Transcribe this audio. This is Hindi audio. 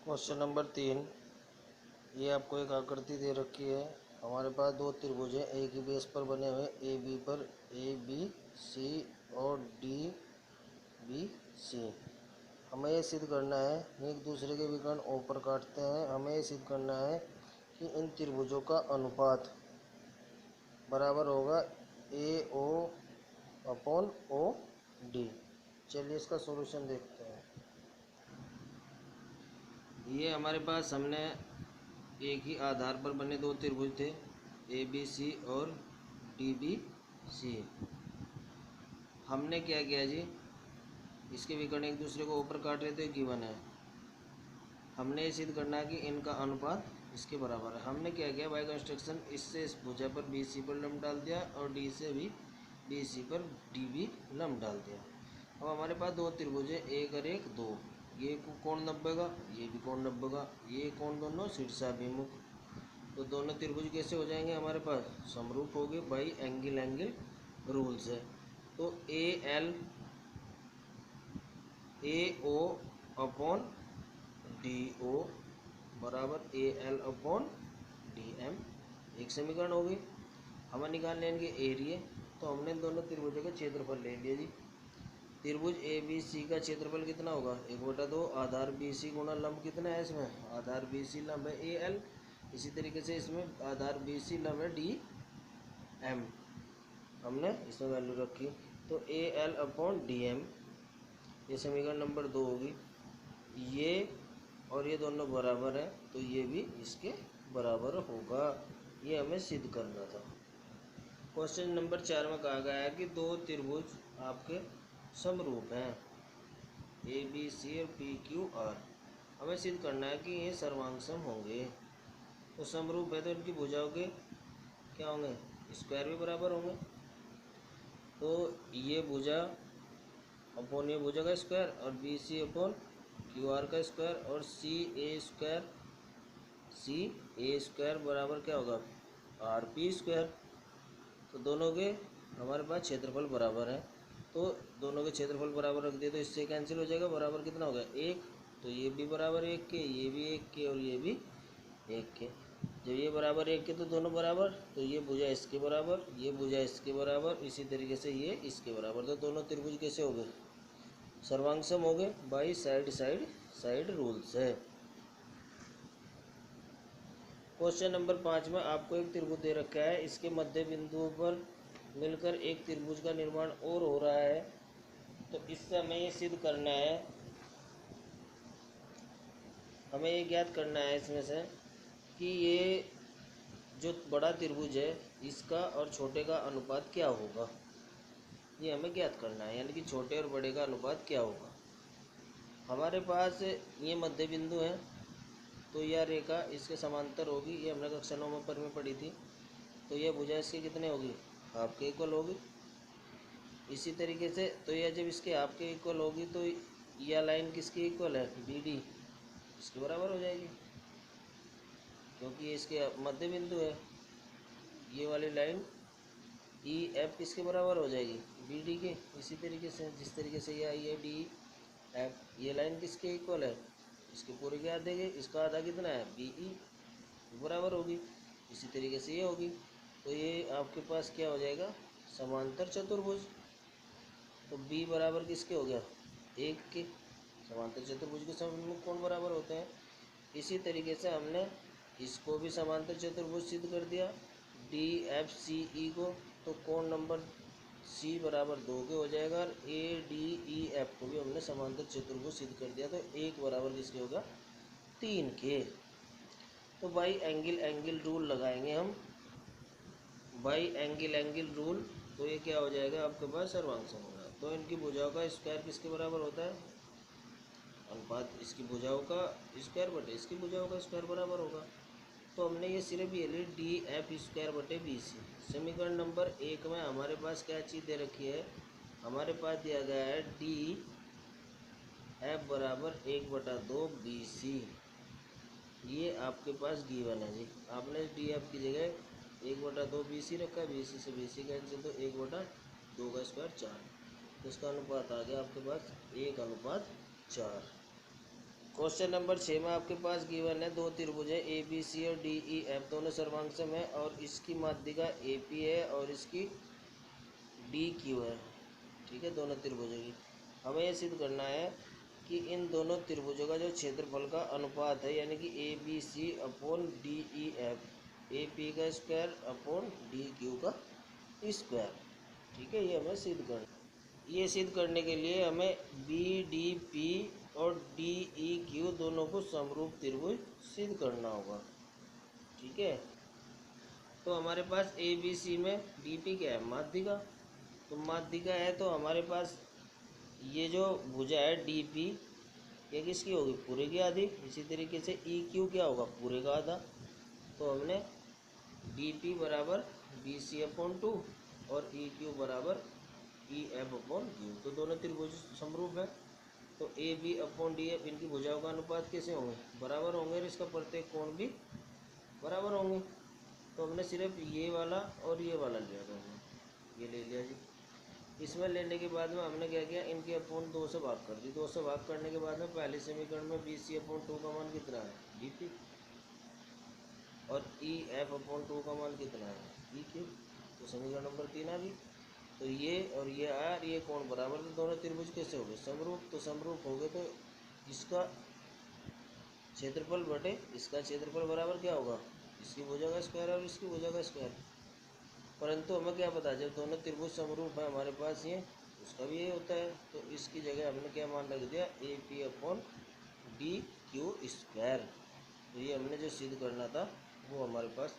Question number 3। ये आपको एक आकृति दे रखी है। हमारे पास दो त्रिभुज हैं एक ही बेस पर बने हुए, ए बी पर ए बी सी और डी बी सी। हमें ये सिद्ध करना है, एक दूसरे के विकर्ण ओ पर काटते हैं। हमें ये सिद्ध करना है कि इन त्रिभुजों का अनुपात बराबर होगा ए ओ अपॉन ओ डी। चलिए इसका सॉल्यूशन देखते हैं। ये हमारे पास हमने एक ही आधार पर बने दो त्रिभुज थे, ए बी सी और डी बी सी। हमने क्या किया जी, इसके विकर्ण एक दूसरे को ऊपर काट रहे थे, गिवन है। हमने ये सिद्ध करना है कि इनका अनुपात इसके बराबर है। हमने क्या किया, बाय कंस्ट्रक्शन इससे इस भुजा पर बी सी पर लंब डाल दिया और डी से भी बी सी पर डी बी लंब डाल दिया। अब हमारे पास दो त्रिभुज है, एक और एक दो। ये कोण 90 का, ये भी कोण 90 का, ये कोण दोनों शीर्षाभिमुख। तो दोनों त्रिभुज कैसे हो जाएंगे हमारे पास, समरूप हो गए बाई एंगल रूल से। तो ए ओ अपॉन डी ओ बराबर A L upon D M, एक समीकरण होगी। हमें निकाल लेंगे एरिया। तो हमने दोनों त्रिभुजों का क्षेत्रफल ले लिया जी। त्रिभुज ए बी सी का क्षेत्रफल कितना होगा, 1/2 आधार बी सी गुणा लंब कितना है इसमें, आधार बी सी लंब है ए एल। इसी तरीके से इसमें आधार बी सी लंब है डी एम, हमने इसमें वैल्यू रखी। तो A L upon D M, ये समीकरण नंबर 2 होगी। ये और ये दोनों बराबर है तो ये भी इसके बराबर होगा। ये हमें सिद्ध करना था। क्वेश्चन नंबर 4 में कहा गया है कि दो त्रिभुज आपके समरूप हैं, ए बी सी और पी क्यू आर। हमें सिद्ध करना है कि ये सर्वांगसम होंगे। तो समरूप है तो इनकी भुजाओं के क्या होंगे, स्क्वायर भी बराबर होंगे। तो ये भुजा अपॉन ये भुजा का स्क्वायर और B C upon Q R का स्क्वायर और सी ए स्क्वायर बराबर क्या होगा, आर पी स्क्वायर। तो दोनों के हमारे पास क्षेत्रफल बराबर है। तो दोनों के क्षेत्रफल बराबर रख दिए तो इससे कैंसिल हो जाएगा, बराबर कितना हो गया, एक। तो ये भी बराबर 1 के, ये भी 1 के और ये भी 1 के। जब ये बराबर 1 के तो दोनों बराबर, तो ये भुजा इसके बराबर, ये भुजा इसके बराबर, इसी तरीके से ये इसके बराबर। तो दोनों त्रिभुज कैसे हो गए, सर्वांगसम हो गए बाई साइड रूल्स है। क्वेश्चन नंबर 5 में आपको एक त्रिभुज दे रखा है, इसके मध्य बिंदुओं पर मिलकर एक त्रिभुज का निर्माण और हो रहा है। तो इससे हमें ये सिद्ध करना है, हमें ये ज्ञात करना है इसमें से कि ये जो बड़ा त्रिभुज है इसका और छोटे का अनुपात क्या होगा। ये हमें ज्ञात करना है, यानी कि छोटे और बड़े का अनुपात क्या होगा। हमारे पास ये मध्य बिंदु है, तो यह रेखा इसके समांतर होगी। ये हमने कक्षा 9 में पढ़ी थी। तो यह भुजा इसके कितने होगी, हाफ के इक्वल होगी। इसी तरीके से तो यह जब इसके हाफ के इक्वल होगी तो यह लाइन किसकी इक्वल है, बी डी, इसके बराबर हो जाएगी, क्योंकि ये इसके मध्य बिंदु है। ये वाली लाइन ई एफ किसके बराबर हो जाएगी, बी डी के। इसी तरीके से जिस तरीके से ये आई है डी एफ, ये लाइन किसके इक्वल है, इसके पूरे के आधे के, इसका आधा कितना है, बी ई, बराबर होगी। इसी तरीके से ये होगी। तो ये आपके पास क्या हो जाएगा, समांतर चतुर्भुज। तो बी बराबर किसके हो गया, 1 के। समांतर चतुर्भुज के सम्मुख कोण बराबर होते हैं। इसी तरीके से हमने इसको भी समांतर चतुर्भुज सिद्ध कर दिया, डी एफ सी ई को। तो कोण नंबर सी बराबर 2 के हो जाएगा और ए डी ई एफ को भी हमने समांतर चतुर्भुज सिद्ध कर दिया। तो 1 बराबर किसके होगा, 3 के। तो बाई एंगल रूल लगाएंगे हम, बाई एंगल रूल। तो ये क्या हो जाएगा आपके पास, सर्वांगसम होगा। तो इनकी भुजाओं का स्क्वायर किसके बराबर होता है, अनुपात इसकी भुजाओं का स्क्वायर बटे इसकी भुजाओं का स्क्वायर बराबर होगा। तो हमने ये सिर्फ ये ली डी एफ स्क्वायर बटे बी सी। समीकरण नंबर 1 में हमारे पास क्या चीज़ दे रखी है, हमारे पास दिया गया है डी एफ बराबर 1/2 बी सी। ये आपके पास गिवन है जी। आपने डी एफ की जगह 1/2 बी सी रखा है, बी सी से बी सी कैंसिल, तो 1/2 का स्क्वायर 4। तो इसका अनुपात आ गया आपके पास 1/4। क्वेश्चन नंबर 6 में आपके पास गिवन है दो त्रिभुज है ए बी सी और डी ई एफ, दोनों सर्वांगसम है और इसकी माध्यिका ए पी है और इसकी डी क्यू है। ठीक है, दोनों त्रिभुजों की हमें यह सिद्ध करना है कि इन दोनों त्रिभुजों का जो क्षेत्रफल का अनुपात है, यानी कि A B C upon D E F, A P का स्क्वायर अपॉन डी क्यू का स्क्वायर। ठीक है, ये हमें सिद्ध करना। ये सिद्ध करने के लिए हमें बी डी पी और डी ई क्यू दोनों को समरूप त्रिभुज सिद्ध करना होगा। ठीक है, तो हमारे पास ए बी सी में डी पी क्या है, माध्यिका। तो माध्यिका है तो हमारे पास ये जो भुजा है डी पी, ये किसकी होगी, पूरे की आधी। इसी तरीके से ई क्यू क्या होगा, पूरे का आधा। तो हमने डी पी बराबर बी सी अपॉन 2 और ई क्यू बराबर ई एफ अपॉन क्यू, तो दोनों त्रिभुज समरूप है। तो A B upon D F, इनकी भुजाओं का अनुपात कैसे होंगे, बराबर होंगे और इसका प्रत्येक कोण भी बराबर होंगे। तो हमने सिर्फ ये वाला और ये वाला लिया था, ये ले लिया जी। इसमें लेने के बाद में हमने क्या किया, इनके अपॉन 2 से भाग कर दी। 2 से भाग करने के बाद में पहले समीकरण में बी सी अपॉन 2 का मान कितना है, डी पी, और ई एफ अपॉन 2 का मान कितना है, ई क्यू। तो समीकरण नंबर 3 आ गई। तो ये और ये आया और ये कोण बराबर, तो दोनों त्रिभुज कैसे हो गए, समरूप। तो समरूप हो गए तो इसका क्षेत्रफल बटे इसका क्षेत्रफल बराबर क्या होगा, इसकी भुजा का स्क्वायर और इसकी भुजा का स्क्वायर। परंतु हमें क्या पता, जब दोनों त्रिभुज समरूप है हमारे पास ये, उसका भी ये होता है। तो इसकी जगह हमने क्या मान रख दिया, A P upon D Q square. तो ये हमने जो सिद्ध करना था वो हमारे पास